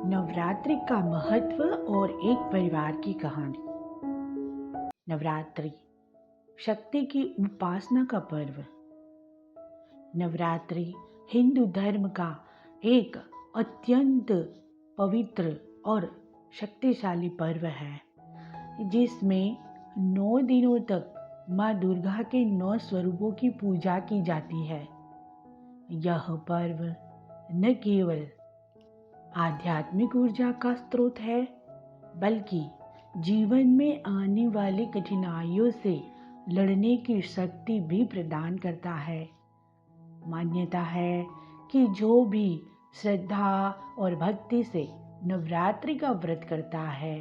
नवरात्रि का महत्व और एक परिवार की कहानी। नवरात्रि शक्ति की उपासना का पर्व। नवरात्रि हिंदू धर्म का एक अत्यंत पवित्र और शक्तिशाली पर्व है, जिसमें 9 दिनों तक माँ दुर्गा के 9 स्वरूपों की पूजा की जाती है। यह पर्व न केवल आध्यात्मिक ऊर्जा का स्रोत है, बल्कि जीवन में आने वाली कठिनाइयों से लड़ने की शक्ति भी प्रदान करता है। मान्यता है कि जो भी श्रद्धा और भक्ति से नवरात्रि का व्रत करता है,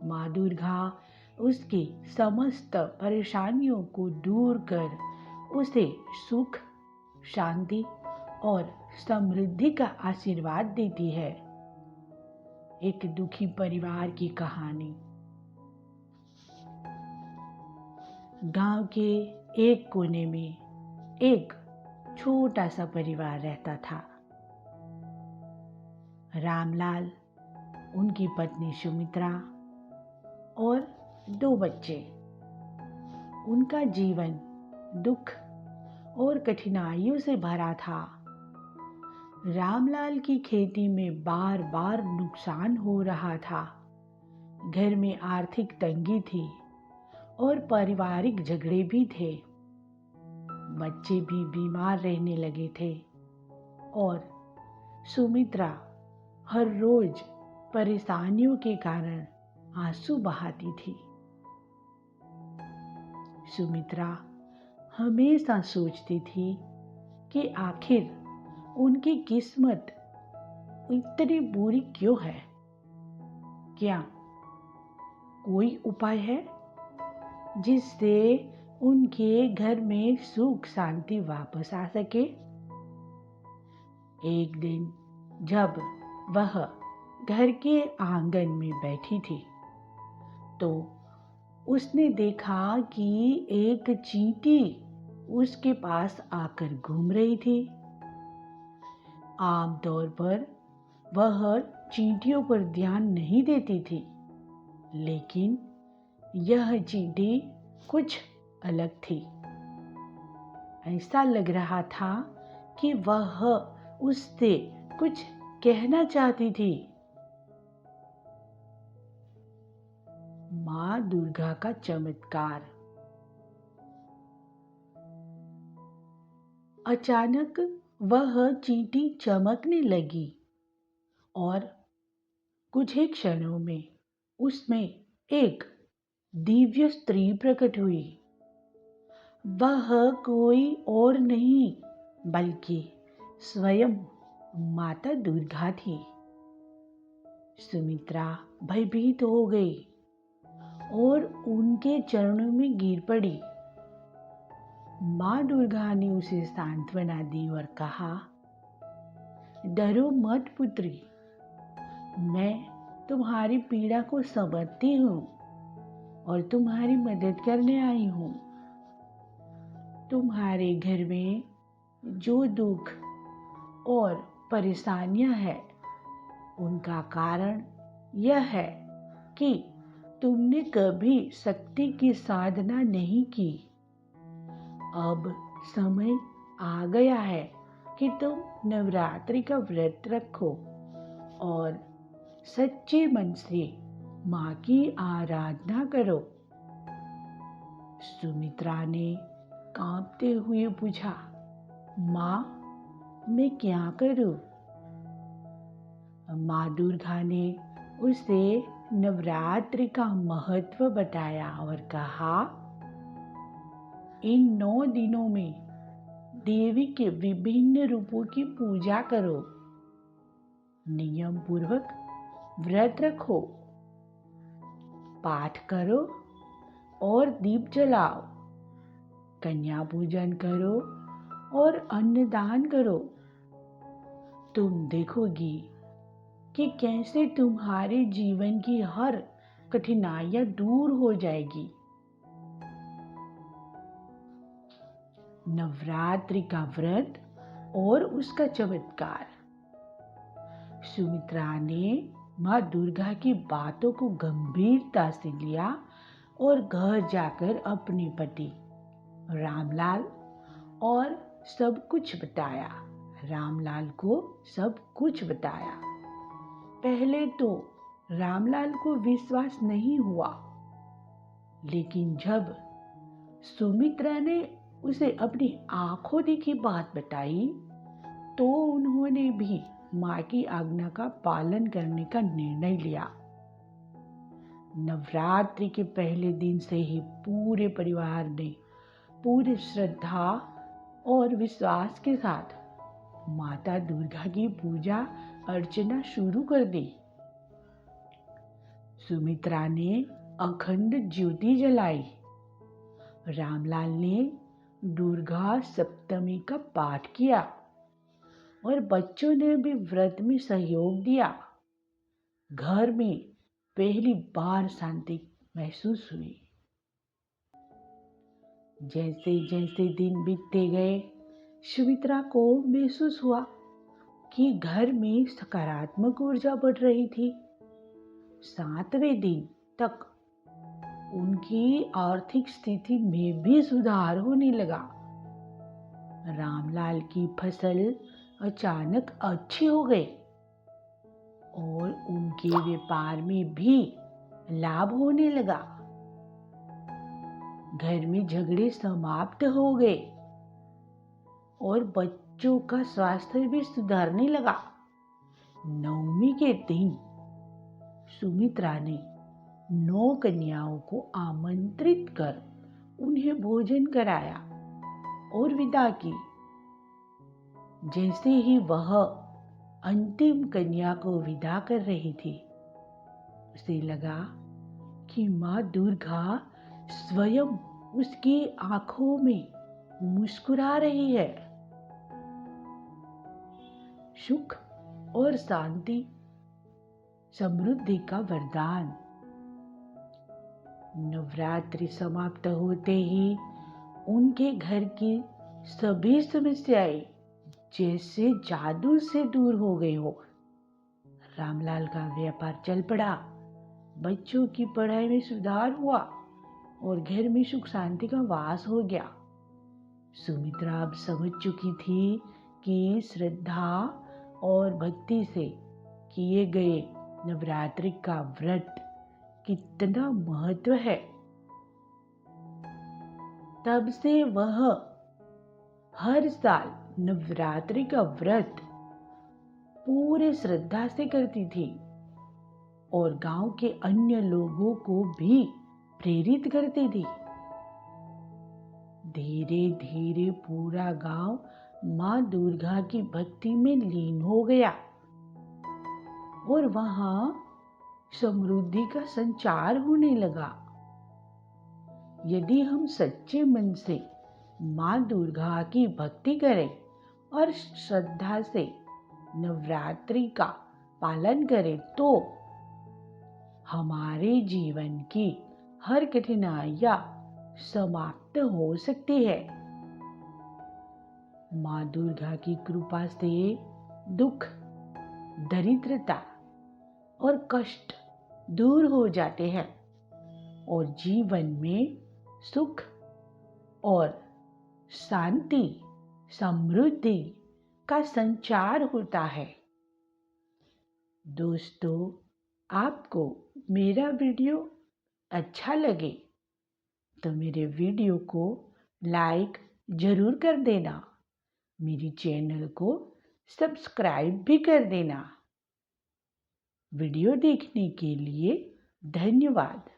माँ दुर्गा उसकी समस्त परेशानियों को दूर कर उसे सुख, शांति और समृद्धि का आशीर्वाद देती है। एक दुखी परिवार की कहानी। गांव के एक कोने में एक छोटा सा परिवार रहता था। रामलाल, उनकी पत्नी सुमित्रा और 2 बच्चे। उनका जीवन दुख और कठिनाइयों से भरा था। रामलाल की खेती में बार बार नुकसान हो रहा था। घर में आर्थिक तंगी थी और पारिवारिक झगड़े भी थे। बच्चे भी बीमार रहने लगे थे और सुमित्रा हर रोज परेशानियों के कारण आंसू बहाती थी। सुमित्रा हमेशा सोचती थी कि आखिर उनकी किस्मत इतनी बुरी क्यों है। क्या कोई उपाय है जिससे उनके घर में सुख शांति वापस आ सके। एक दिन जब वह घर के आंगन में बैठी थी, तो उसने देखा कि एक चींटी उसके पास आकर घूम रही थी। आमतौर पर वह चींटियों पर ध्यान नहीं देती थी, लेकिन यह चींटी कुछ अलग थी। ऐसा लग रहा था कि वह उससे कुछ कहना चाहती थी। माँ दुर्गा का चमत्कार। अचानक वह चींटी चमकने लगी और कुछ ही क्षणों में उसमें एक दिव्य स्त्री प्रकट हुई। वह कोई और नहीं बल्कि स्वयं माता दुर्गा थी। सुमित्रा भयभीत हो गई और उनके चरणों में गिर पड़ी। माँ दुर्गा ने उसे सांत्वना दी और कहा, डरो मत पुत्री, मैं तुम्हारी पीड़ा को समझती हूँ और तुम्हारी मदद करने आई हूँ। तुम्हारे घर में जो दुख और परेशानियां हैं, उनका कारण यह है कि तुमने कभी शक्ति की साधना नहीं की। अब समय आ गया है कि तुम नवरात्रि का व्रत रखो और सच्चे मन से माँ की आराधना करो। सुमित्रा ने कांपते हुए पूछा, माँ, मैं क्या करूं? माँ दुर्गा ने उसे नवरात्रि का महत्व बताया और कहा, इन 9 दिनों में देवी के विभिन्न रूपों की पूजा करो, नियम पूर्वक व्रत रखो, पाठ करो और दीप जलाओ, कन्या पूजन करो और अन्नदान करो। तुम देखोगी कि कैसे तुम्हारे जीवन की हर कठिनाइयां दूर हो जाएगी। नवरात्रि का व्रत और उसका चमत्कार। सुमित्रा ने माँ दुर्गा की बातों को गंभीरता से लिया और घर जाकर अपने पति रामलाल और सब कुछ बताया। रामलाल को सब कुछ बताया। पहले तो रामलाल को विश्वास नहीं हुआ, लेकिन जब सुमित्रा ने उसे अपनी आंखों देखी बात बताई तो उन्होंने भी माँ की आज्ञा का पालन करने का निर्णय लिया। नवरात्रि के पहले दिन से ही पूरे परिवार ने पूरी श्रद्धा और विश्वास के साथ माता दुर्गा की पूजा अर्चना शुरू कर दी। सुमित्रा ने अखंड ज्योति जलाई। रामलाल ने दुर्गा सप्तमी का पाठ किया और बच्चों ने भी व्रत में सहयोग दिया। घर में पहली बार शांति महसूस हुई। जैसे जैसे दिन बीतते गए, सुमित्रा को महसूस हुआ कि घर में सकारात्मक ऊर्जा बढ़ रही थी। 7वें दिन तक उनकी आर्थिक स्थिति में भी सुधार होने लगा। रामलाल की फसल अचानक अच्छी हो गई और उनके व्यापार में भी लाभ होने लगा। घर में झगड़े समाप्त हो गए और बच्चों का स्वास्थ्य भी सुधरने लगा। नवमी के दिन सुमित्रा ने 9 कन्याओं को आमंत्रित कर उन्हें भोजन कराया और विदा की। जैसे ही वह अंतिम कन्या को विदा कर रही थी, उसे लगा कि माँ दुर्गा स्वयं उसकी आंखों में मुस्कुरा रही है। सुख और शांति, समृद्धि का वरदान। नवरात्रि समाप्त होते ही उनके घर की सभी समस्याएं जैसे जादू से दूर हो गई हो। रामलाल का व्यापार चल पड़ा, बच्चों की पढ़ाई में सुधार हुआ और घर में सुख शांति का वास हो गया। सुमित्रा अब समझ चुकी थी कि श्रद्धा और भक्ति से किए गए नवरात्रि का व्रत कितना महत्व है। तब से वह हर साल नवरात्रि का व्रत पूरे श्रद्धा से करती थी और गांव के अन्य लोगों को भी प्रेरित करती थी। धीरे धीरे पूरा गांव माँ दुर्गा की भक्ति में लीन हो गया और वहां समृद्धि का संचार होने लगा। यदि हम सच्चे मन से माँ दुर्गा की भक्ति करें और श्रद्धा से नवरात्रि का पालन करें तो हमारे जीवन की हर कठिनाइयां समाप्त हो सकती है। माँ दुर्गा की कृपा से दुख, दरिद्रता और कष्ट दूर हो जाते हैं और जीवन में सुख और शांति, समृद्धि का संचार होता है। दोस्तों, आपको मेरा वीडियो अच्छा लगे तो मेरे वीडियो को लाइक जरूर कर देना। मेरी चैनल को सब्सक्राइब भी कर देना। वीडियो देखने के लिए धन्यवाद।